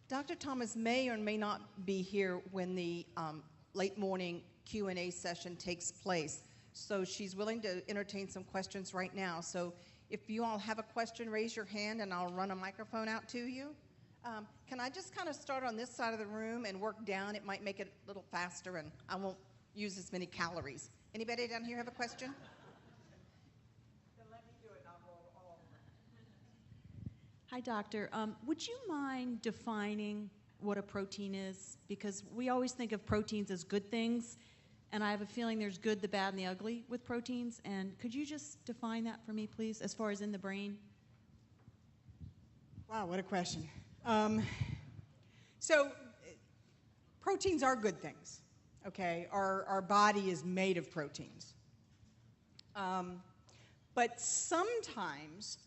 Dr. Thomas may or may not be here when the late morning Q&A session takes place. So she's willing to entertain some questions right now. So if you all have a question, raise your hand and I'll run a microphone out to you. Can I just kind of start on this side of the room and work down? It might make it a little faster and I won't use as many calories. Anybody down here have a question? Then let me do it and I'll go all over. Hi, doctor. Would you mind defining what a protein is? Because we always think of proteins as good things, and I have a feeling there's good, the bad, and the ugly with proteins. And could you just define that for me, please, as far as in the brain? Wow, what a question. So proteins are good things, okay? Our body is made of proteins. But sometimes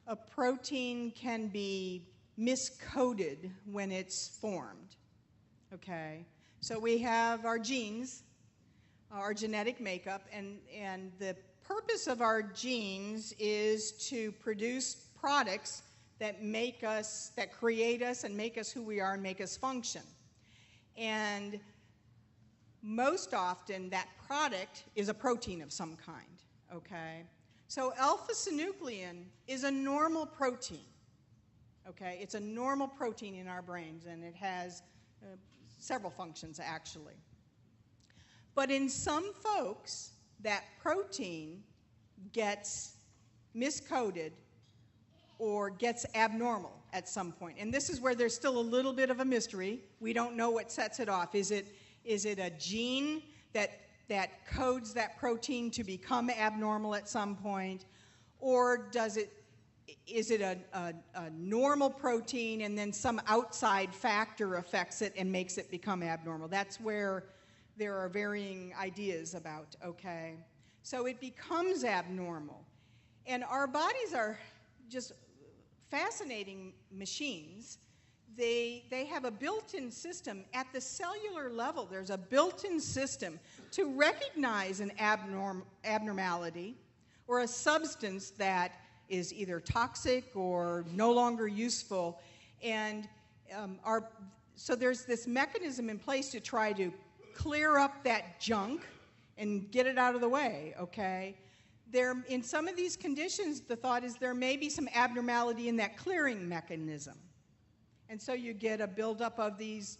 a protein can be miscoded when it's formed, okay? So we have our genes, our genetic makeup, and the purpose of our genes is to produce products that make us, that create us and make us who we are and make us function. And most often that product is a protein of some kind, okay? So alpha-synuclein is a normal protein, okay? It's a normal protein in our brains, and it has several functions, actually. But in some folks, that protein gets miscoded or gets abnormal at some point. And this is where there's still a little bit of a mystery. We don't know what sets it off. Is it a gene that codes that protein to become abnormal at some point? Or is it a normal protein and then some outside factor affects it and makes it become abnormal? That's where there are varying ideas about, okay? So it becomes abnormal. And our bodies are just fascinating machines. They have a built-in system. At the cellular level, there's a built-in system to recognize an abnormality or a substance that is either toxic or no longer useful. And so there's this mechanism in place to try to clear up that junk and get it out of the way, okay? In some of these conditions, the thought is there may be some abnormality in that clearing mechanism. And so you get a buildup of these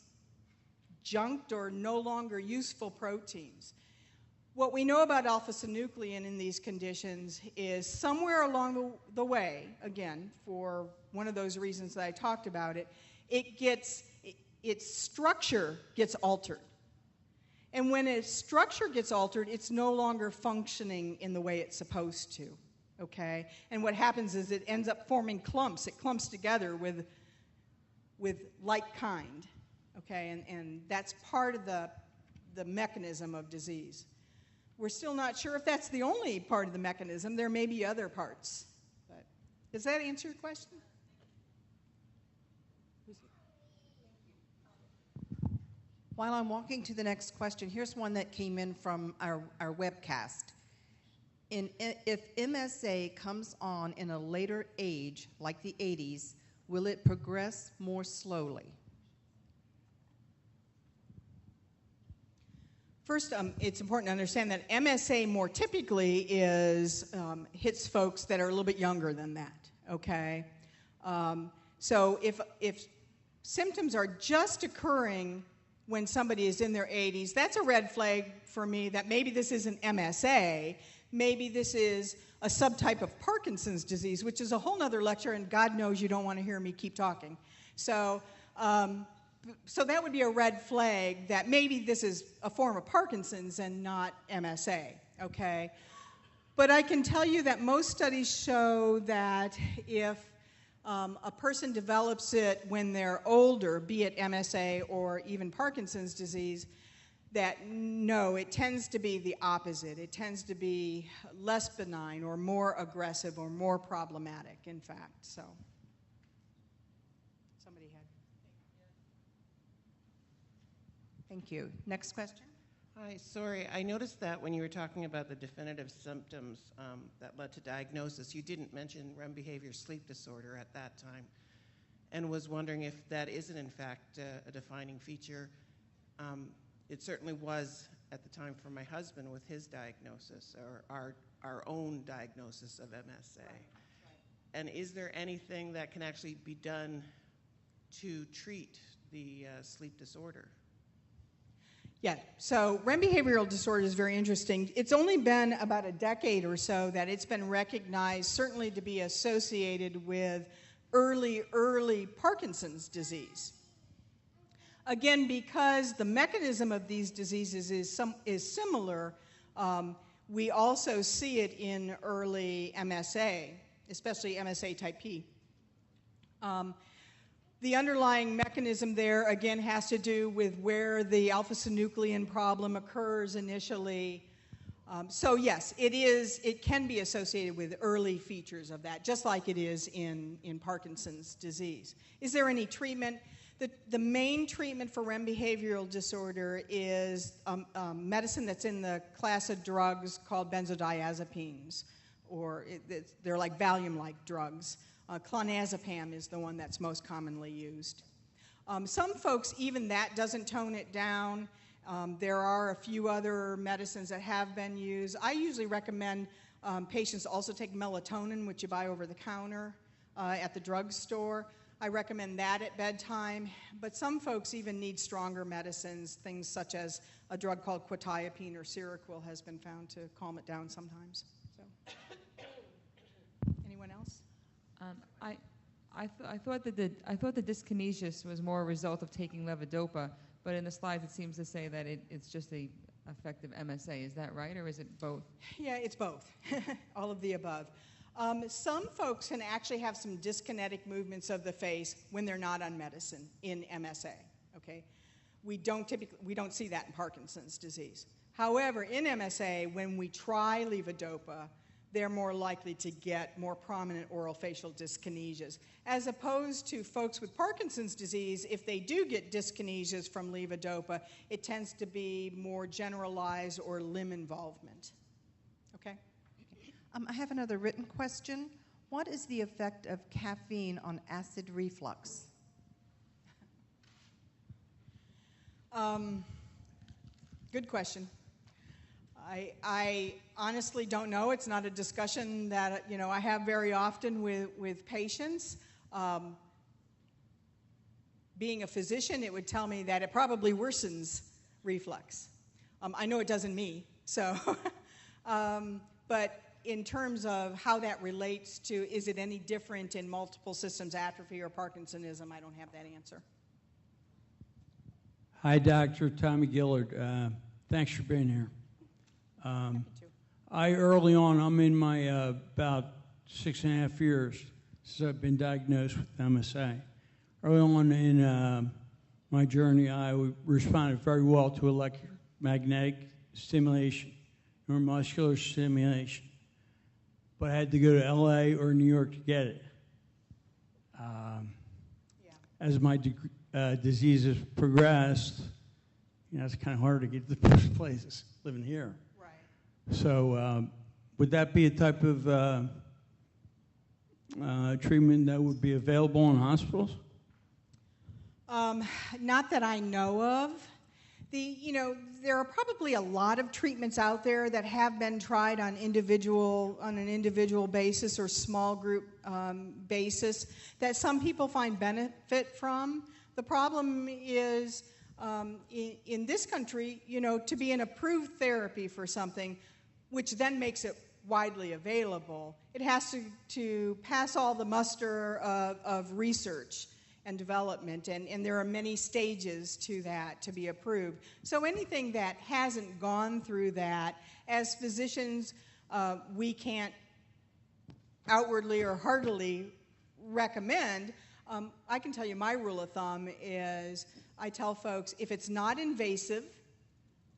junked or no longer useful proteins. What we know about alpha-synuclein in these conditions is somewhere along the way, again, for one of those reasons that I talked about its structure gets altered. And when its structure gets altered, it's no longer functioning in the way it's supposed to, okay? And what happens is it ends up forming clumps. It clumps together with like kind, okay? And that's part of the mechanism of disease. We're still not sure if that's the only part of the mechanism. There may be other parts. But does that answer your question? While I'm walking to the next question, here's one that came in from our webcast. If MSA comes on in a later age, like the 80s, will it progress more slowly? First, it's important to understand that MSA more typically hits folks that are a little bit younger than that, okay? So if symptoms are just occurring when somebody is in their 80s, that's a red flag for me that maybe this isn't MSA, maybe this is a subtype of Parkinson's disease, which is a whole nother lecture, and God knows you don't want to hear me keep talking. So that would be a red flag that maybe this is a form of Parkinson's and not MSA, okay? But I can tell you that most studies show that if a person develops it when they're older, be it MSA or even Parkinson's disease, that no, it tends to be the opposite. It tends to be less benign or more aggressive or more problematic, in fact. So, somebody had. Thank you. Next question. Hi, sorry, I noticed that when you were talking about the definitive symptoms that led to diagnosis, you didn't mention REM behavior sleep disorder at that time. and was wondering if that isn't, in fact, a defining feature. It certainly was at the time for my husband with his diagnosis, or our own diagnosis of MSA. Right. And is there anything that can actually be done to treat the sleep disorder? Yeah, so REM behavioral disorder is very interesting. It's only been about a decade or so that it's been recognized, certainly to be associated with early Parkinson's disease. Again, because the mechanism of these diseases is similar, we also see it in early MSA, especially MSA type P. The underlying mechanism there, again, has to do with where the alpha-synuclein problem occurs initially. So yes, it can be associated with early features of that, just like it is in Parkinson's disease. Is there any treatment? The main treatment for REM behavioral disorder is medicine that's in the class of drugs called benzodiazepines, or they're like Valium-like drugs. Clonazepam is the one that's most commonly used. Some folks, even that doesn't tone it down. There are a few other medicines that have been used. I usually recommend patients also take melatonin, which you buy over the counter at the drugstore. I recommend that at bedtime. But some folks even need stronger medicines, things such as a drug called quetiapine or Seroquel has been found to calm it down sometimes. So, anyone else? I thought that the dyskinesias was more a result of taking levodopa, but in the slides it seems to say that it's just a effective MSA. Is that right, or is it both? Yeah, it's both. All of the above. Some folks can actually have some dyskinetic movements of the face when they're not on medicine in MSA. Okay, we don't see that in Parkinson's disease. However, in MSA, when we try levodopa, they're more likely to get more prominent oral facial dyskinesias. As opposed to folks with Parkinson's disease, if they do get dyskinesias from levodopa, it tends to be more generalized or limb involvement. Okay? I have another written question. What is the effect of caffeine on acid reflux? Good question. I honestly don't know. It's not a discussion that I have very often with patients. Being a physician, it would tell me that it probably worsens reflux. I know it does in me. So, but in terms of how that relates to, is it any different in multiple systems atrophy or Parkinsonism, I don't have that answer. Hi, Dr. Tommy Gillard. Thanks for being here. Early on, I'm in my about 6.5 years since I've been diagnosed with MSA. Early on in my journey, I responded very well to electromagnetic stimulation, neuromuscular stimulation, but I had to go to LA or New York to get it. As my diseases progressed, it's kind of hard to get to the first places living here. So would that be a type of treatment that would be available in hospitals? Not that I know of. There are probably a lot of treatments out there that have been tried on an individual basis or small group basis that some people find benefit from. The problem is in this country, to be an approved therapy for something, which then makes it widely available, it has to pass all the muster of research and development, and there are many stages to that to be approved. So anything that hasn't gone through that, as physicians, we can't outwardly or heartily recommend. I can tell you my rule of thumb is I tell folks if it's not invasive,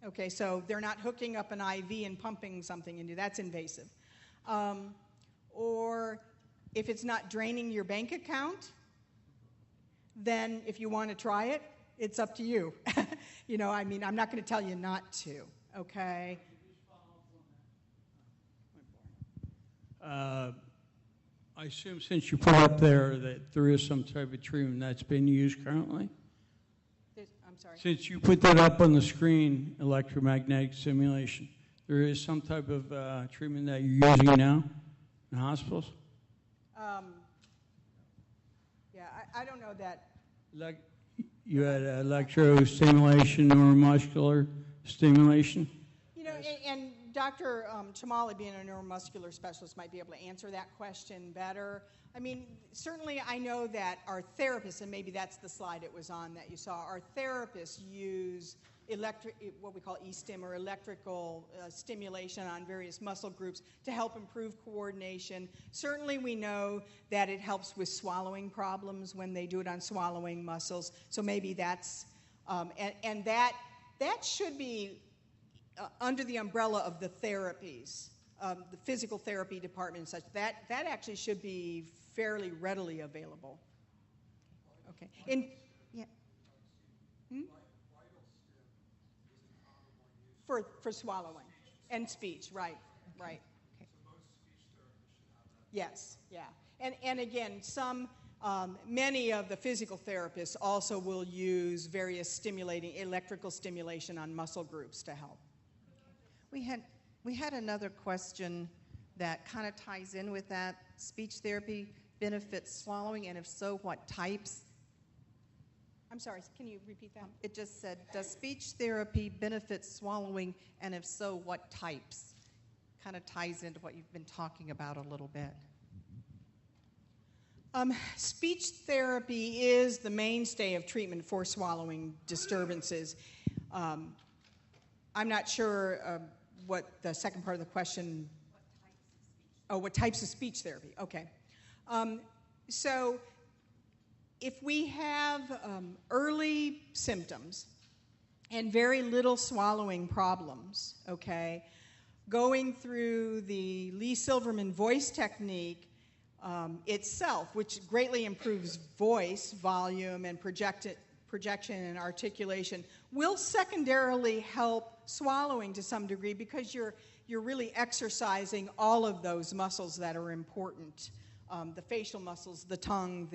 okay, so they're not hooking up an IV and pumping something into, that's invasive. Or if it's not draining your bank account, then if you want to try it, it's up to you. I'm not going to tell you not to, okay? I I assume since you put up there that there is some type of treatment that's being used currently? I'm sorry. Since you put that up on the screen, electromagnetic simulation, there is some type of treatment that you're using now in hospitals? Yeah, I don't know that. You had electrostimulation, neuromuscular stimulation? You know, and Dr. Chamali, being a neuromuscular specialist, might be able to answer that question better. I mean, certainly I know that our therapists, and maybe that's the slide it was on that you saw, our therapists use what we call e-stim, or electrical stimulation on various muscle groups to help improve coordination. Certainly we know that it helps with swallowing problems when they do it on swallowing muscles. So maybe that's, and that should be under the umbrella of the therapies, the physical therapy department and such. That actually should be fairly readily available. Okay. Yeah. For swallowing and speech, right. Okay. Yes, yeah. And again, many of the physical therapists also will use various electrical stimulation on muscle groups to help. We had another question that kind of ties in with that. Speech therapy benefits swallowing, and if so, what types? I'm sorry, can you repeat that? It just said, does speech therapy benefit swallowing, and if so, what types? Kind of ties into what you've been talking about a little bit. Speech therapy is the mainstay of treatment for swallowing disturbances. I'm not sure what the second part of the question. What types of speech therapy? Okay. So if we have early symptoms and very little swallowing problems, okay, going through the Lee Silverman voice technique itself, which greatly improves voice volume and projection and articulation, will secondarily help swallowing to some degree, because you're really exercising all of those muscles that are important. The facial muscles, the tongue,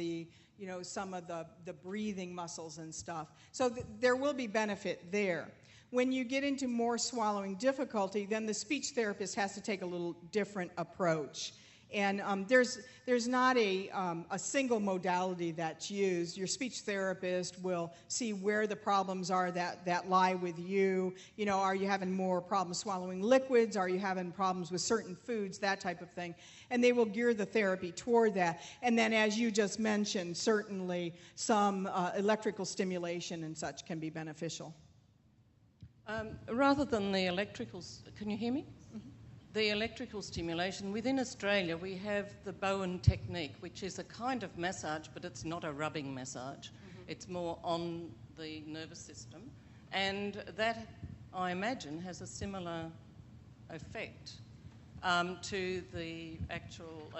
some of the breathing muscles and stuff. So there will be benefit there. When you get into more swallowing difficulty, then the speech therapist has to take a little different approach. And there's not a single modality that's used. Your speech therapist will see where the problems are that lie with you. You know, are you having more problems swallowing liquids? Are you having problems with certain foods? That type of thing. And they will gear the therapy toward that. And then, as you just mentioned, certainly some electrical stimulation and such can be beneficial. Rather than the electrical, can you hear me? The electrical stimulation, within Australia we have the Bowen technique, which is a kind of massage, but it's not a rubbing massage. It's more on the nervous system. And that, I imagine, has a similar effect to the actual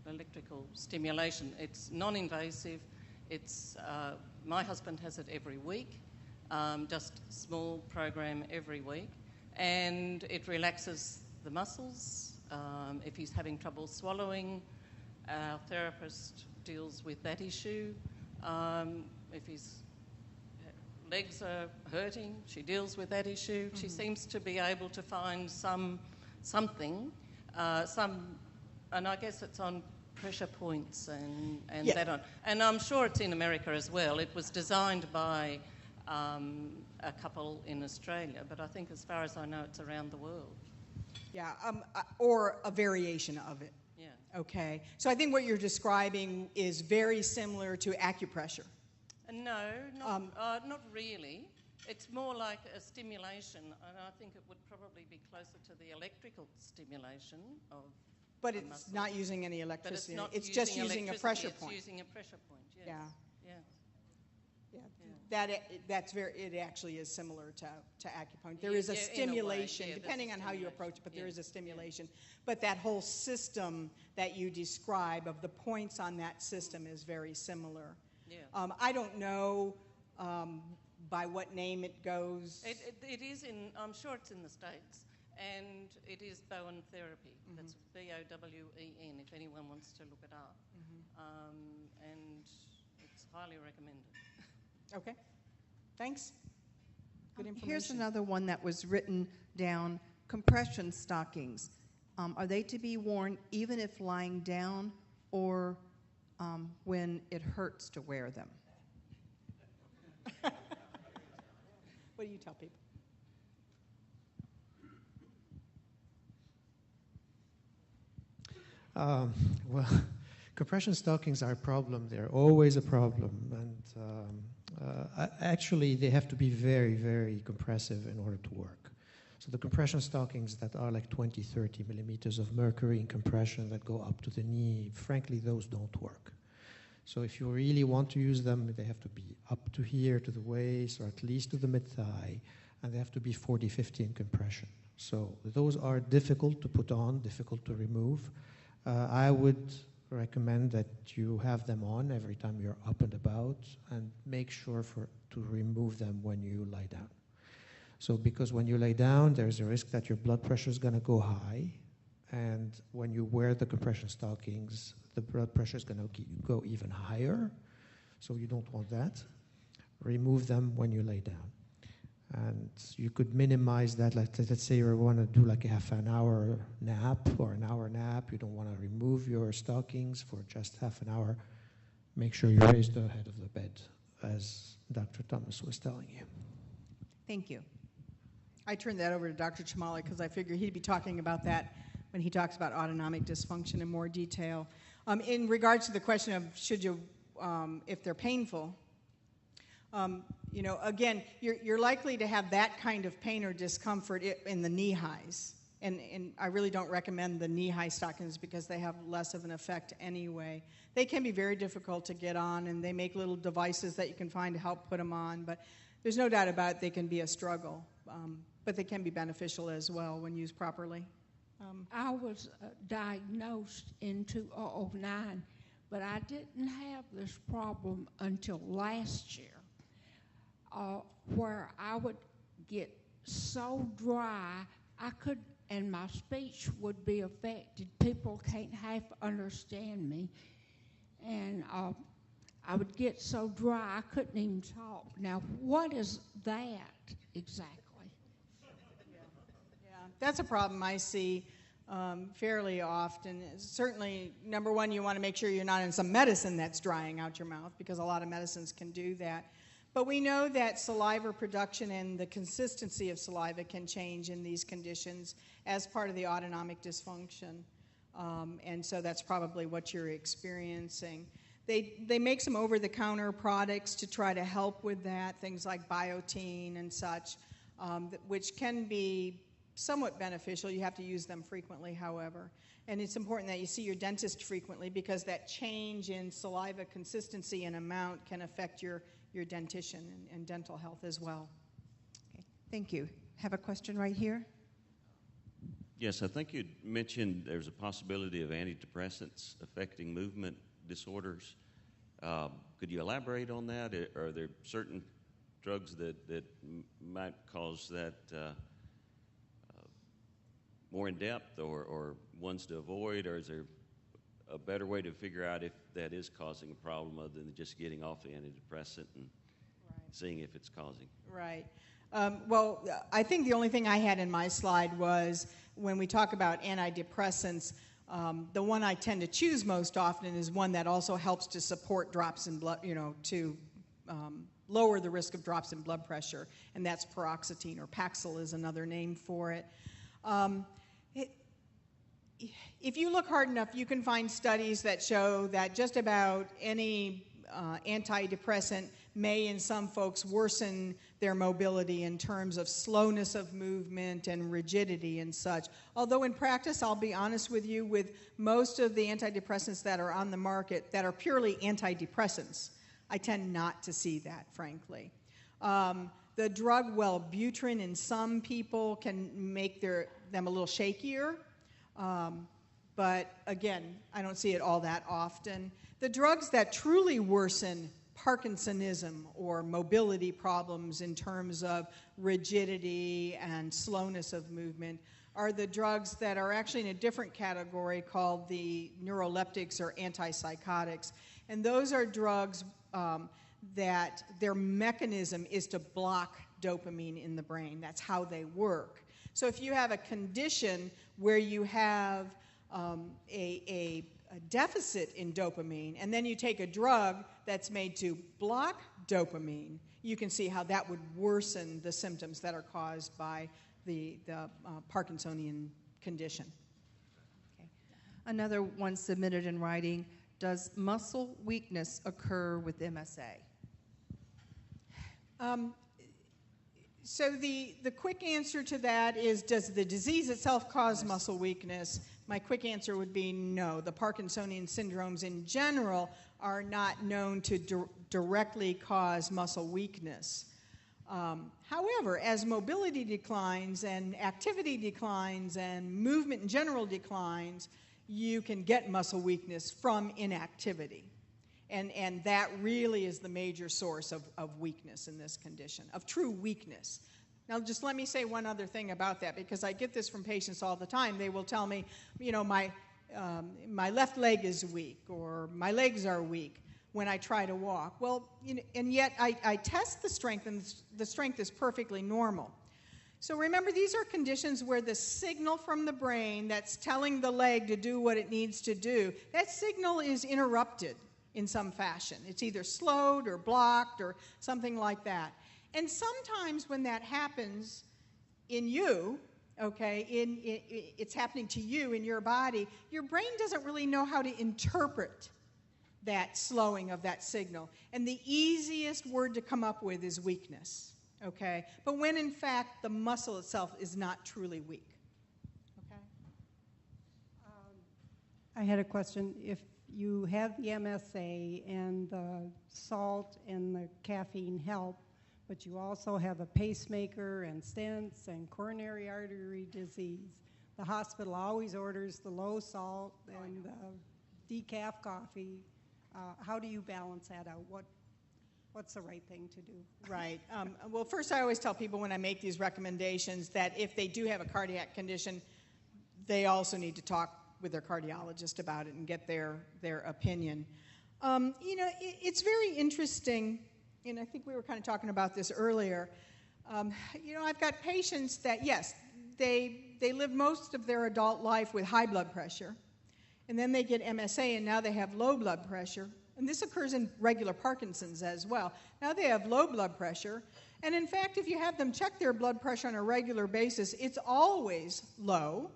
electrical stimulation. It's non-invasive. My husband has it every week, just a small program every week. And it relaxes the muscles. If he's having trouble swallowing, our therapist deals with that issue. If his legs are hurting, she deals with that issue. She seems to be able to find something, and I guess it's on pressure points and that on. And I'm sure it's in America as well. It was designed by a couple in Australia, but I think as far as I know, it's around the world. Yeah, or a variation of it. Yeah. Okay, so I think what you're describing is very similar to acupressure. No, not really. It's more like a stimulation, and I think it would probably be closer to the electrical stimulation of. But it's not using any electricity. But it's just using a pressure point. It's using a pressure point. Yes. Yeah. Yeah. It actually is similar to acupuncture. There is a stimulation, depending on how you approach it, but there is a stimulation. But that whole system that you describe of the points on that system is very similar. Yeah. I don't know by what name it goes. It is in, I'm sure it's in the States. And it is Bowen Therapy. That's Bowen, if anyone wants to look it up. And it's highly recommended. Okay, thanks. Good information. Here's another one that was written down, compression stockings. Are they to be worn even if lying down or when it hurts to wear them? What do you tell people? Well, compression stockings are a problem. They're always a problem. And actually, they have to be very, very compressive in order to work. So the compression stockings that are like 20, 30 millimeters of mercury in compression that go up to the knee, frankly, those don't work. So if you really want to use them, they have to be up to here, to the waist, or at least to the mid-thigh, and they have to be 40, 50 in compression. So those are difficult to put on, difficult to remove. I would recommend that you have them on every time you're up and about, and make sure to remove them when you lie down. So because when you lay down, there's a risk that your blood pressure is going to go high, and when you wear the compression stockings, the blood pressure is going to go even higher, so you don't want that. Remove them when you lay down. And you could minimize that. Let's say you want to do like a half an hour nap or an hour nap. You don't want to remove your stockings for just half an hour. Make sure you raise the head of the bed, as Dr. Thomas was telling you. Thank you. I turned that over to Dr. Chamali because I figured he'd be talking about that when he talks about autonomic dysfunction in more detail. In regards to the question of should you, if they're painful, you know, again, you're likely to have that kind of pain or discomfort in the knee highs. And I really don't recommend the knee-high stockings because they have less of an effect anyway. They can be very difficult to get on, and they make little devices that you can find to help put them on. But there's no doubt about it, they can be a struggle. But they can be beneficial as well when used properly. I was diagnosed in 2009, but I didn't have this problem until last year, where I would get so dry, and my speech would be affected. People can't half understand me. And I would get so dry I couldn't even talk. Now, what is that exactly? Yeah, that's a problem I see fairly often. Certainly, number one, you want to make sure you're not in some medicine that's drying out your mouth, because a lot of medicines can do that. But we know that saliva production and the consistency of saliva can change in these conditions as part of the autonomic dysfunction. And so that's probably what you're experiencing. They make some over-the-counter products to try to help with that, things like biotin and such, which can be somewhat beneficial. You have to use them frequently, however. And it's important that you see your dentist frequently, because that change in saliva consistency and amount can affect your dentition and dental health as well. Okay, thank you. Have a question right here? Yes, I think you mentioned there's a possibility of antidepressants affecting movement disorders. Could you elaborate on that? Are there certain drugs that might cause that more in depth, or ones to avoid, or is there a better way to figure out if that is causing a problem other than just getting off the antidepressant and seeing if it's causing? Right. Well, I think the only thing I had in my slide was when we talk about antidepressants, the one I tend to choose most often is one that also helps to support drops in blood, to lower the risk of drops in blood pressure, and that's paroxetine, or Paxil is another name for it. If you look hard enough, you can find studies that show that just about any antidepressant may, in some folks, worsen their mobility in terms of slowness of movement and rigidity and such. Although in practice, I'll be honest with you, with most of the antidepressants that are on the market that are purely antidepressants, I tend not to see that, frankly. The drug Wellbutrin in some people can make them a little shakier. But again, I don't see it all that often. The drugs that truly worsen Parkinsonism or mobility problems in terms of rigidity and slowness of movement are the drugs that are actually in a different category called the neuroleptics or antipsychotics. And those are drugs that their mechanism is to block dopamine in the brain. That's how they work. So if you have a condition where you have a deficit in dopamine, and then you take a drug that's made to block dopamine, you can see how that would worsen the symptoms that are caused by the Parkinsonian condition. Okay. Another one submitted in writing, does muscle weakness occur with MSA? So the quick answer to that is, does the disease itself cause muscle weakness? My quick answer would be no. The Parkinsonian syndromes in general are not known to directly cause muscle weakness. However, as mobility declines and activity declines and movement in general declines, you can get muscle weakness from inactivity. And that really is the major source of weakness in this condition, of true weakness. Now, just let me say one other thing about that, because I get this from patients all the time. They will tell me, you know, my left leg is weak, or my legs are weak when I try to walk. Well, you know, and yet I test the strength, and the strength is perfectly normal. So remember, these are conditions where the signal from the brain that's telling the leg to do what it needs to do, that signal is interrupted in some fashion. It's either slowed or blocked or something like that. And sometimes when that happens in you, okay, it's happening to you in your body, your brain doesn't really know how to interpret that slowing of that signal. And the easiest word to come up with is weakness, okay? But when in fact the muscle itself is not truly weak, okay? I had a question. If you have the MSA and the salt and the caffeine help, but you also have a pacemaker and stents and coronary artery disease, the hospital always orders the low salt and the decaf coffee. How do you balance that out? What's the right thing to do? Right. Well, first I always tell people when I make these recommendations that if they do have a cardiac condition, they also need to talk with their cardiologist about it and get their opinion. You know, it's very interesting, and I think we were kind of talking about this earlier. You know, I've got patients that, yes, they live most of their adult life with high blood pressure, and then they get MSA, and now they have low blood pressure. And this occurs in regular Parkinson's as well. Now they have low blood pressure, and in fact, if you have them check their blood pressure on a regular basis, it's always low,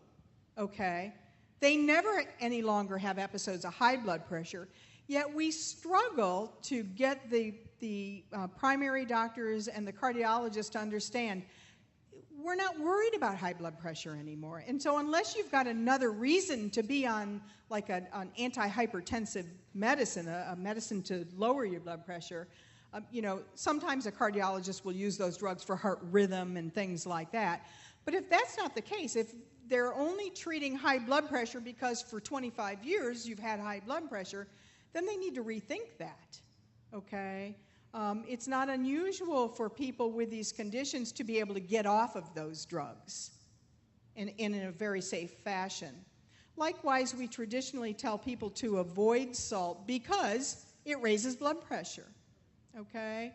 okay? They never any longer have episodes of high blood pressure, yet we struggle to get the primary doctors and the cardiologists to understand we're not worried about high blood pressure anymore. And so unless you've got another reason to be on like an antihypertensive medicine, a medicine to lower your blood pressure, you know, sometimes a cardiologist will use those drugs for heart rhythm and things like that. But if that's not the case, if they're only treating high blood pressure because for 25 years you've had high blood pressure, then they need to rethink that, okay? It's not unusual for people with these conditions to be able to get off of those drugs in a very safe fashion. Likewise, we traditionally tell people to avoid salt because it raises blood pressure, okay?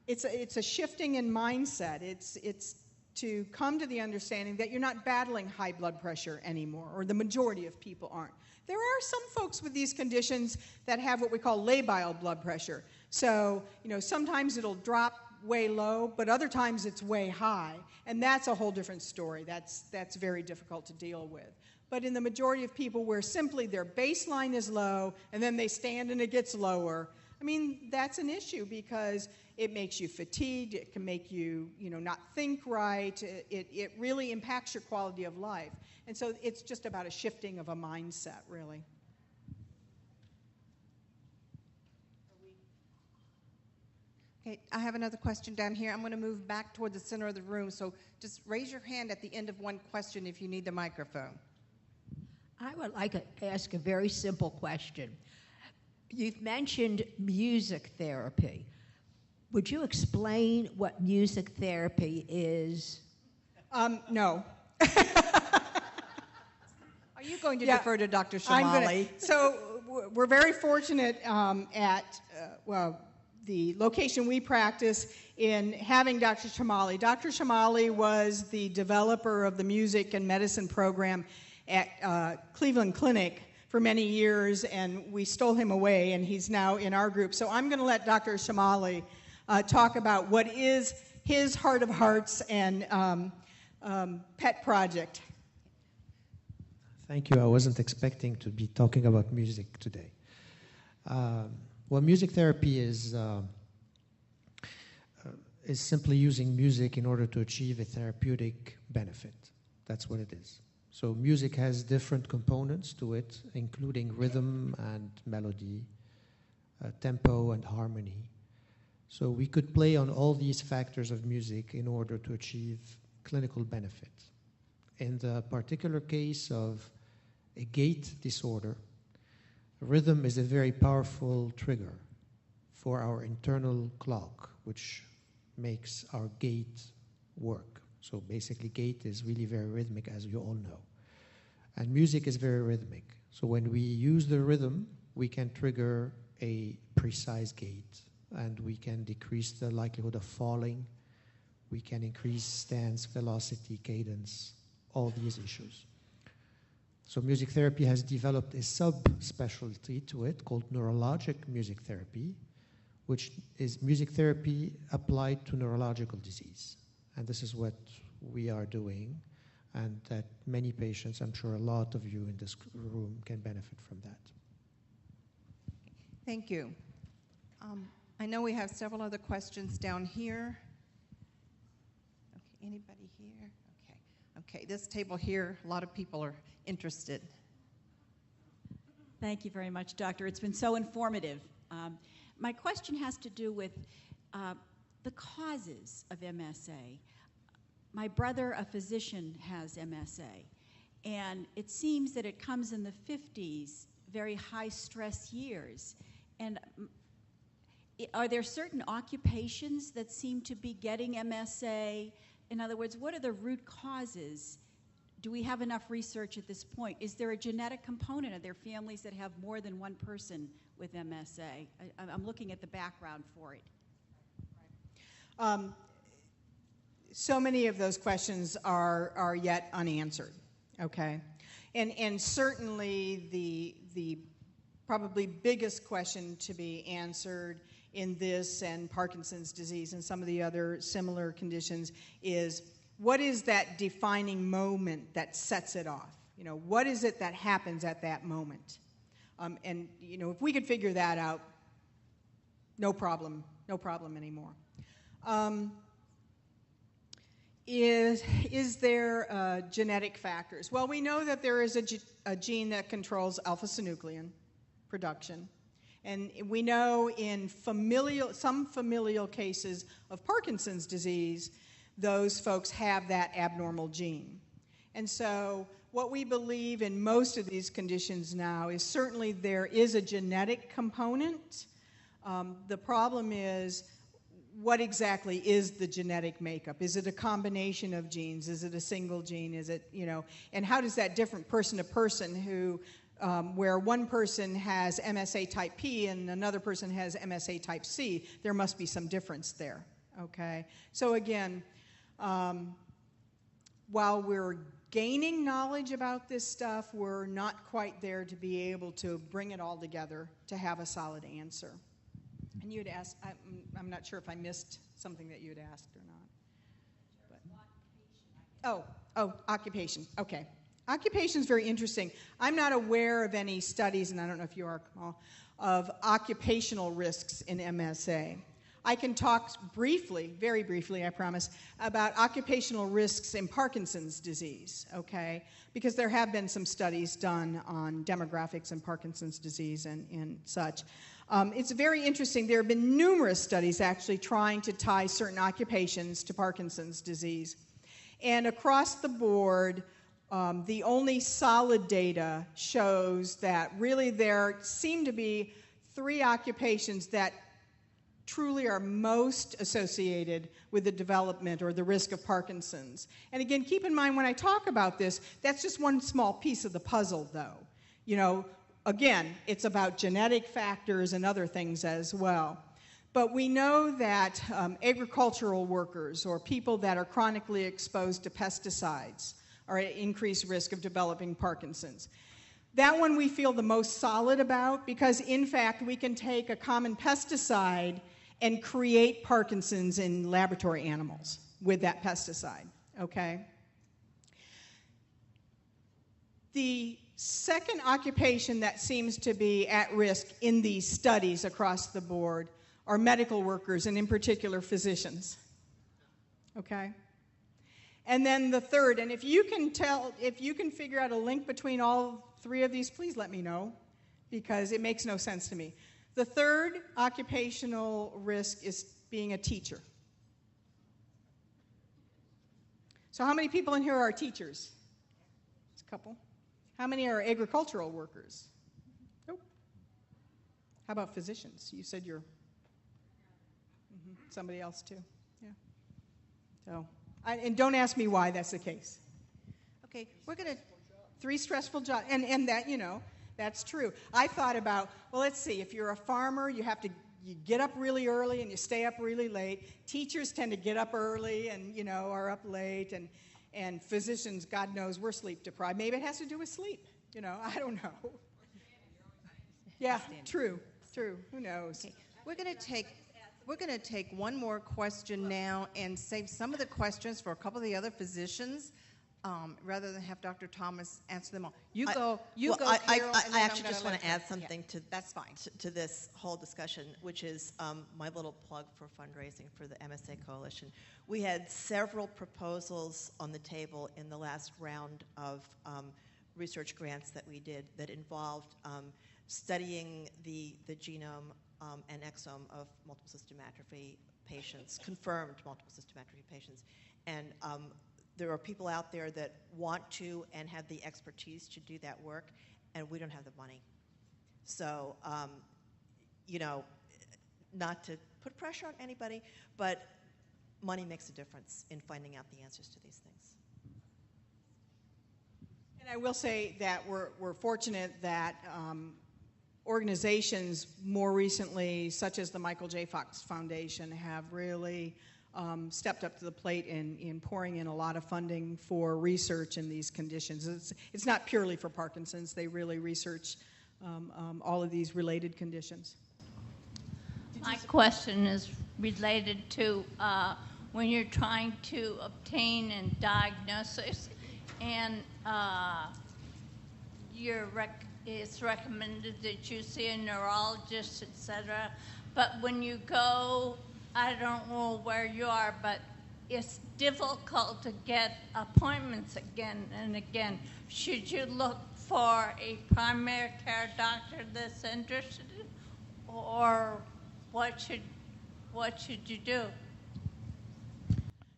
It's a shifting in mindset. It's to come to the understanding that you're not battling high blood pressure anymore, or the majority of people aren't. There are some folks with these conditions that have what we call labile blood pressure. So, you know, sometimes it'll drop way low, but other times it's way high, and that's a whole different story. That's very difficult to deal with. But in the majority of people where simply their baseline is low, and then they stand and it gets lower, I mean, that's an issue because it makes you fatigued, it can make you, you know, not think right, it really impacts your quality of life. And so it's just about a shifting of a mindset, really. Okay, I have another question down here. I'm going to move back toward the center of the room, so just raise your hand at the end of one question if you need the microphone. I would like to ask a very simple question. You've mentioned music therapy. Would you explain what music therapy is? No. Are you going to Yeah, defer to Dr. I'm gonna- Shamali? So we're very fortunate at the location we practice in having Dr. Shamali. Dr. Shamali was the developer of the music and medicine program at Cleveland Clinic for many years, and we stole him away, and he's now in our group. So I'm going to let Dr. Shamali talk about what is his heart of hearts and pet project. Thank you. I wasn't expecting to be talking about music today. Well, music therapy is simply using music in order to achieve a therapeutic benefit. That's what it is. So music has different components to it, including rhythm and melody, tempo and harmony. So we could play on all these factors of music in order to achieve clinical benefit. In the particular case of a gait disorder, rhythm is a very powerful trigger for our internal clock, which makes our gait work. So basically, gait is really very rhythmic, as you all know. And music is very rhythmic. So when we use the rhythm, we can trigger a precise gait, and we can decrease the likelihood of falling. We can increase stance, velocity, cadence, all these issues. So music therapy has developed a subspecialty to it called neurologic music therapy, which is music therapy applied to neurological disease. And this is what we are doing, and that many patients, I'm sure a lot of you in this room, can benefit from that. Thank you. I know we have several other questions down here. Okay, anybody here? Okay, this table here, a lot of people are interested. Thank you very much, Doctor. It's been so informative. My question has to do with the causes of MSA. My brother, a physician, has MSA, and it seems that it comes in the 50s, very high-stress years. And are there certain occupations that seem to be getting MSA? In other words, what are the root causes? Do we have enough research at this point? Is there a genetic component? Are there families that have more than one person with MSA? I'm looking at the background for it. So many of those questions are yet unanswered, okay? And certainly the probably biggest question to be answered in this and Parkinson's disease and some of the other similar conditions is, what is that defining moment that sets it off? You know, what is it that happens at that moment? And, you know, if we could figure that out, no problem anymore. Is there genetic factors? Well, we know that there is a gene that controls alpha-synuclein production. And we know in some familial cases of Parkinson's disease, those folks have that abnormal gene. And so what we believe in most of these conditions now is certainly there is a genetic component. The problem is, what exactly is the genetic makeup? Is it a combination of genes? Is it a single gene? Is it, you know, and how does that differ person to person who, where one person has MSA type P and another person has MSA type C, there must be some difference there, okay? So again, while we're gaining knowledge about this stuff, we're not quite there to be able to bring it all together to have a solid answer. And you had asked, I'm not sure if I missed something that you had asked or not. But, occupation, okay. Occupation is very interesting. I'm not aware of any studies, and I don't know if you are, Kamal, of occupational risks in MSA. I can talk briefly, very briefly, I promise, about occupational risks in Parkinson's disease, okay? Because there have been some studies done on demographics in Parkinson's disease and such. It's very interesting. There have been numerous studies actually trying to tie certain occupations to Parkinson's disease. And across the board, the only solid data shows that really there seem to be 3 occupations that truly are most associated with the development or the risk of Parkinson's. And again, keep in mind when I talk about this, that's just one small piece of the puzzle, though. You know, again, it's about genetic factors and other things as well. But we know that agricultural workers or people that are chronically exposed to pesticides are at increased risk of developing Parkinson's. That one we feel the most solid about because, in fact, we can take a common pesticide and create Parkinson's in laboratory animals with that pesticide, okay? The second occupation that seems to be at risk in these studies across the board are medical workers, and in particular physicians, okay? And then the third, and if you can figure out a link between all three of these, please let me know, because it makes no sense to me. The third occupational risk is being a teacher. So how many people in here are teachers? Just a couple. How many are agricultural workers? Nope. How about physicians? You said you're somebody else too. Yeah. So, and don't ask me why that's the case. Okay, we're going to, 3 stressful jobs, and that, you know, that's true. I thought about, well, let's see, if you're a farmer, you get up really early and you stay up really late. Teachers tend to get up early and, you know, are up late, and physicians, God knows, we're sleep deprived. Maybe it has to do with sleep, you know, I don't know. Yeah, true, who knows? Okay. We're going to take one more question now and save some of the questions for a couple of the other physicians, rather than have Dr. Thomas answer them all. You go, Carol. I actually just want to add something that's fine. to this whole discussion, which is my little plug for fundraising for the MSA Coalition. We had several proposals on the table in the last round of research grants that we did that involved studying the genome and exome of multiple system atrophy patients, confirmed multiple system atrophy patients. And there are people out there that want to and have the expertise to do that work, and we don't have the money. So, you know, not to put pressure on anybody, but money makes a difference in finding out the answers to these things. And I will say that we're fortunate that organizations more recently, such as the Michael J. Fox Foundation, have really stepped up to the plate in pouring in a lot of funding for research in these conditions. It's not purely for Parkinson's. They really research all of these related conditions. My question is related to when you're trying to obtain a diagnosis and it's recommended that you see a neurologist, etc. But when you go, I don't know where you are, but it's difficult to get appointments again and again. Should you look for a primary care doctor that's interested, or what should you do?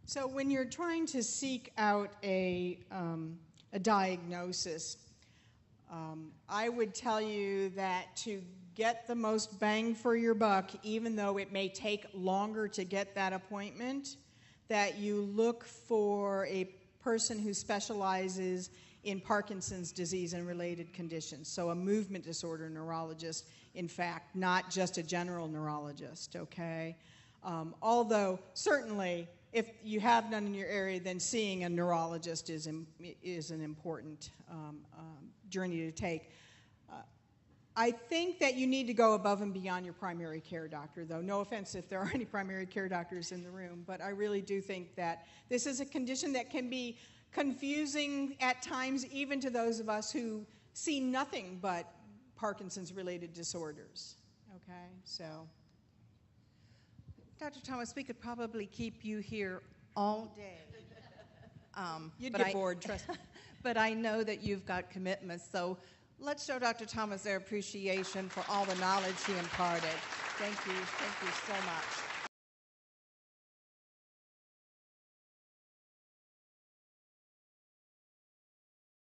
So when you're trying to seek out a diagnosis, I would tell you that to get the most bang for your buck, even though it may take longer to get that appointment, that you look for a person who specializes in Parkinson's disease and related conditions. So a movement disorder neurologist, in fact, not just a general neurologist, okay? Although certainly if you have none in your area, then seeing a neurologist is an important journey to take. I think that you need to go above and beyond your primary care doctor, though. No offense if there are any primary care doctors in the room, but I really do think that this is a condition that can be confusing at times, even to those of us who see nothing but Parkinson's-related disorders. Okay, so. Dr. Thomas, we could probably keep you here all day. You'd get bored, trust me. But I know that you've got commitments, so let's show Dr. Thomas their appreciation for all the knowledge he imparted. Thank you so much.